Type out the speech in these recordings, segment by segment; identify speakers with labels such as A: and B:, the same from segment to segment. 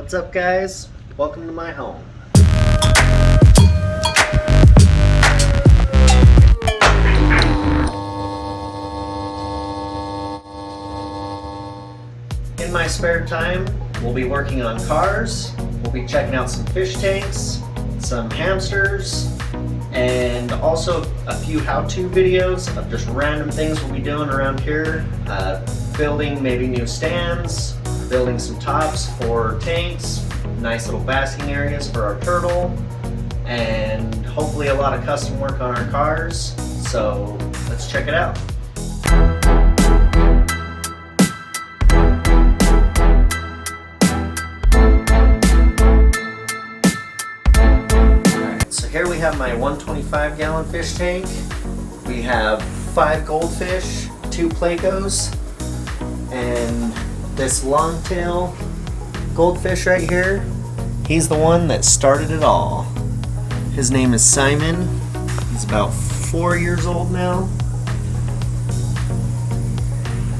A: What's up, guys? Welcome to my home. In my spare time, we'll be working on cars, we'll be checking out some fish tanks, some hamsters, and also a few how-to videos of just random things we'll be doing around here. Building maybe new stands, building some tops for tanks, nice little basking areas for our turtle, and hopefully a lot of custom work on our cars. So let's check it out. Alright, so here we have my 125-gallon fish tank. We have 5 goldfish, 2 plecos, and this longtail goldfish right here. He's the one that started it all. His name is Simon. He's about 4 years old now.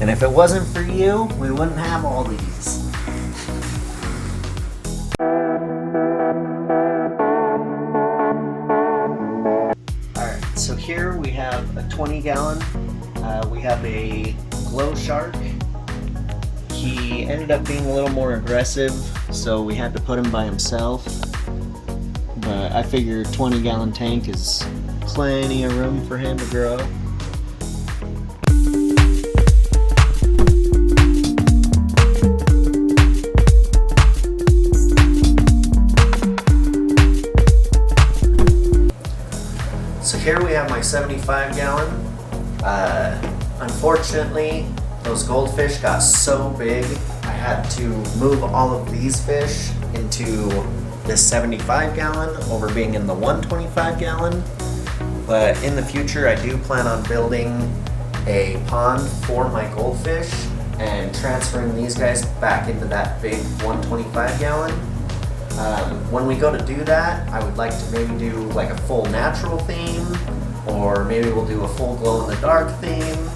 A: And if it wasn't for you, we wouldn't have all these. Alright, so here we have a 20-gallon. We have a glow shark. He ended up being a little more aggressive, so we had to put him by himself. But I figure 20-gallon tank is plenty of room for him to grow. So here we have my 75-gallon. Unfortunately, those goldfish got so big, I had to move all of these fish into this 75-gallon over being in the 125-gallon. But in the future, I do plan on building a pond for my goldfish and transferring these guys back into that big 125-gallon. When we go to do that, I would like to maybe do like a full natural theme, or maybe we'll do a full glow-in-the-dark theme.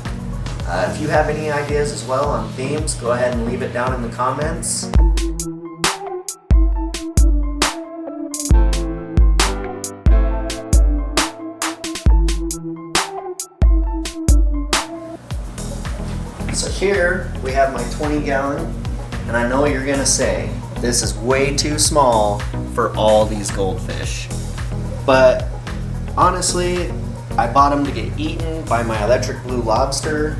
A: If you have any ideas as well on themes, go ahead and leave it down in the comments. So here we have my 20-gallon, and I know you're gonna say, this is way too small for all these goldfish. But honestly, I bought them to get eaten by my electric blue lobster,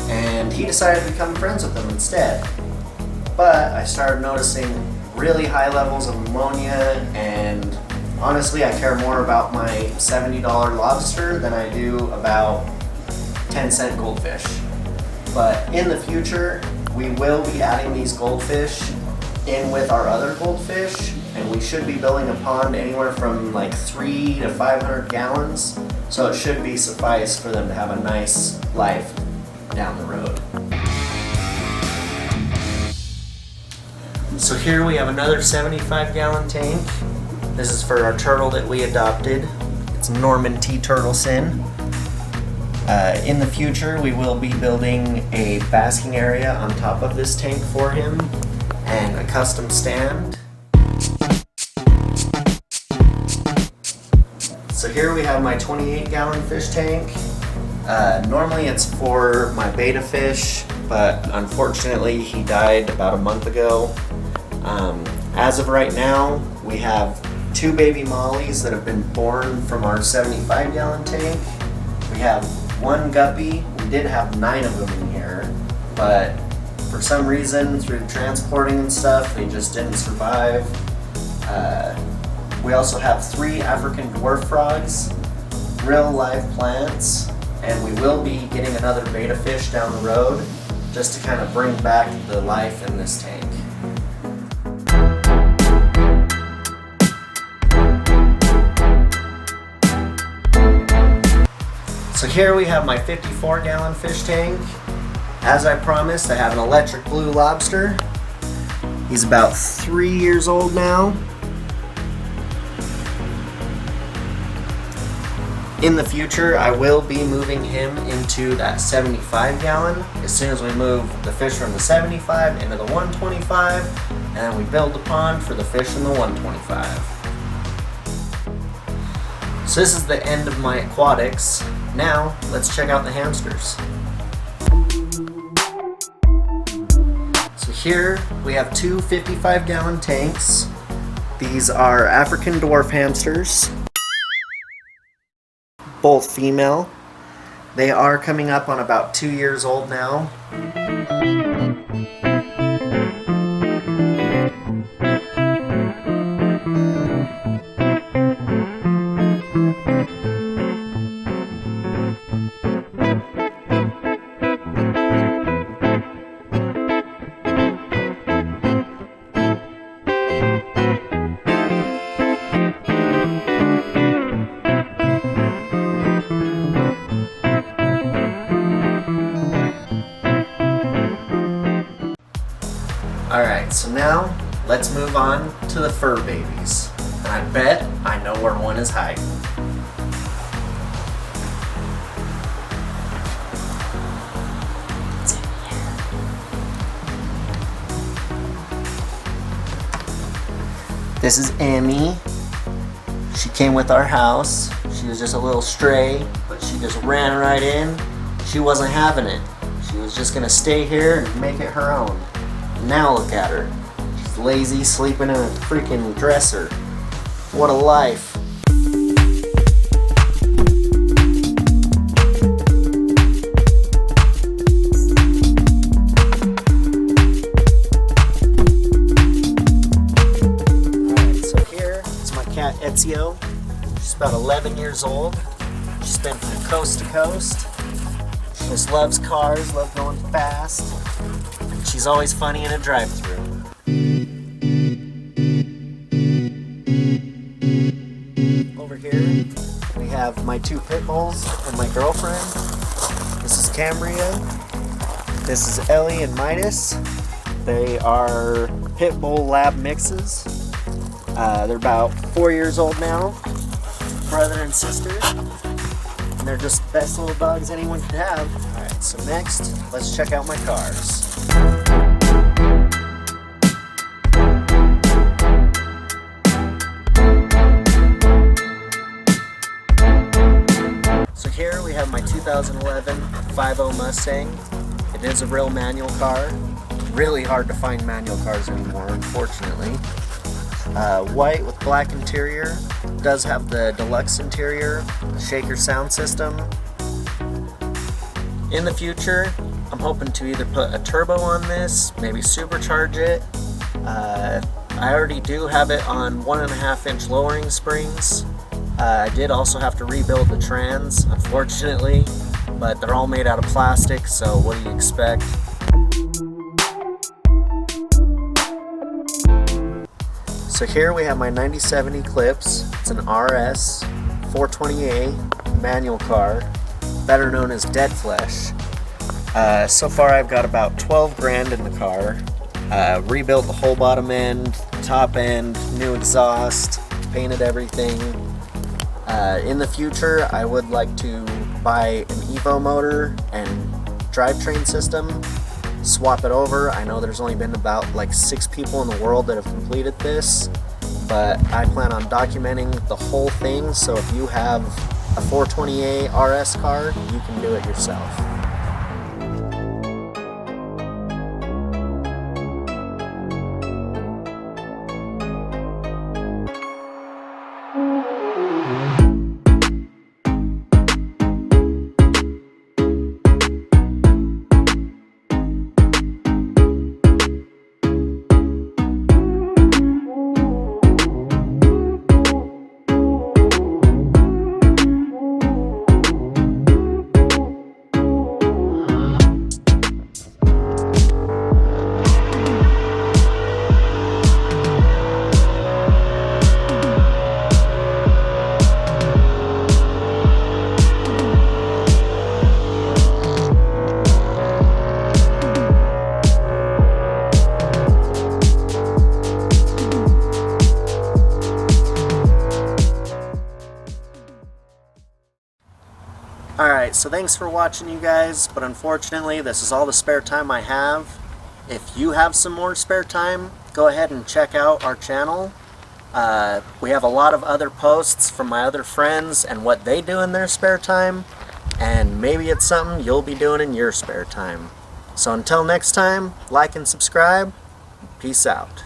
A: and he decided to become friends with them instead. But I started noticing really high levels of ammonia, and honestly I care more about my $70 lobster than I do about 10-cent goldfish. But in the future, we will be adding these goldfish in with our other goldfish, and we should be building a pond anywhere from like 300 to 500 gallons, so it should be suffice for them to have a nice life down the road. So here we have another 75-gallon tank. This is for our turtle that we adopted. It's Norman T. Turtleson. In the future, we will be building a basking area on top of this tank for him and a custom stand. So here we have my 28-gallon fish tank. Normally it's for my betta fish, but unfortunately he died about a month ago. As of right now, we have 2 baby mollies that have been born from our 75-gallon tank. We have 1 guppy. We did have 9 of them in here, but for some reason, through transporting and stuff, they just didn't survive. We also have 3 African dwarf frogs, real live plants, and we will be getting another betta fish down the road just to kind of bring back the life in this tank. So here we have my 54-gallon fish tank. As I promised, I have an electric blue lobster. He's about 3 years old now. In the future, I will be moving him into that 75-gallon as soon as we move the fish from the 75 into the 125, And then we build the pond for the fish in the 125. So this is the end of my aquatics. Now, let's check out the hamsters. So here we have two 55-gallon tanks. These are African dwarf hamsters, both female. They are coming up on about 2 years old now. Alright, so now let's move on to the fur babies. And I bet I know where one is hiding. It's in here. This is Emmy. She came with our house. She was just a little stray, but she just ran right in. She wasn't having it. She was just gonna stay here and make it her own. Now look at her. She's lazy, sleeping in a freaking dresser. What a life. Alright, so here is my cat Ezio. She's about 11 years old. She's been from coast to coast. She just loves cars, loves going fast. She's always funny in a drive-thru. Over here, we have my two pit bulls and my girlfriend. This is Cambria. This is Ellie and Midas. They are pit bull lab mixes. They're about 4 years old now, brother and sister. And they're just the best little dogs anyone could have. Alright, so next, let's check out my cars. So here we have my 2011 5.0 Mustang. It is a real manual car. Really hard to find manual cars anymore, unfortunately. White with black interior. Does have the deluxe interior, shaker sound system. In the future, I'm hoping to either put a turbo on this, maybe supercharge it. I already do have it on 1.5-inch lowering springs. I did also have to rebuild the trans, unfortunately, but they're all made out of plastic, so what do you expect? So here we have my 97 Eclipse. It's an RS 420A manual car, better known as Dead Flesh. So far I've got about 12 grand in the car. Rebuilt the whole bottom end, top end, new exhaust, painted everything. In the future I would like to buy an Evo motor and drivetrain system, swap it over. I know there's only been about like 6 people in the world that have completed this, but I plan on documenting the whole thing, so if you have a 420A RS car, you can do it yourself. Alright, so thanks for watching, you guys, but unfortunately this is all the spare time I have. If you have some more spare time, go ahead and check out our channel. We have a lot of other posts from my other friends and what they do in their spare time, and maybe it's something you'll be doing in your spare time. So until next time, like and subscribe. Peace out.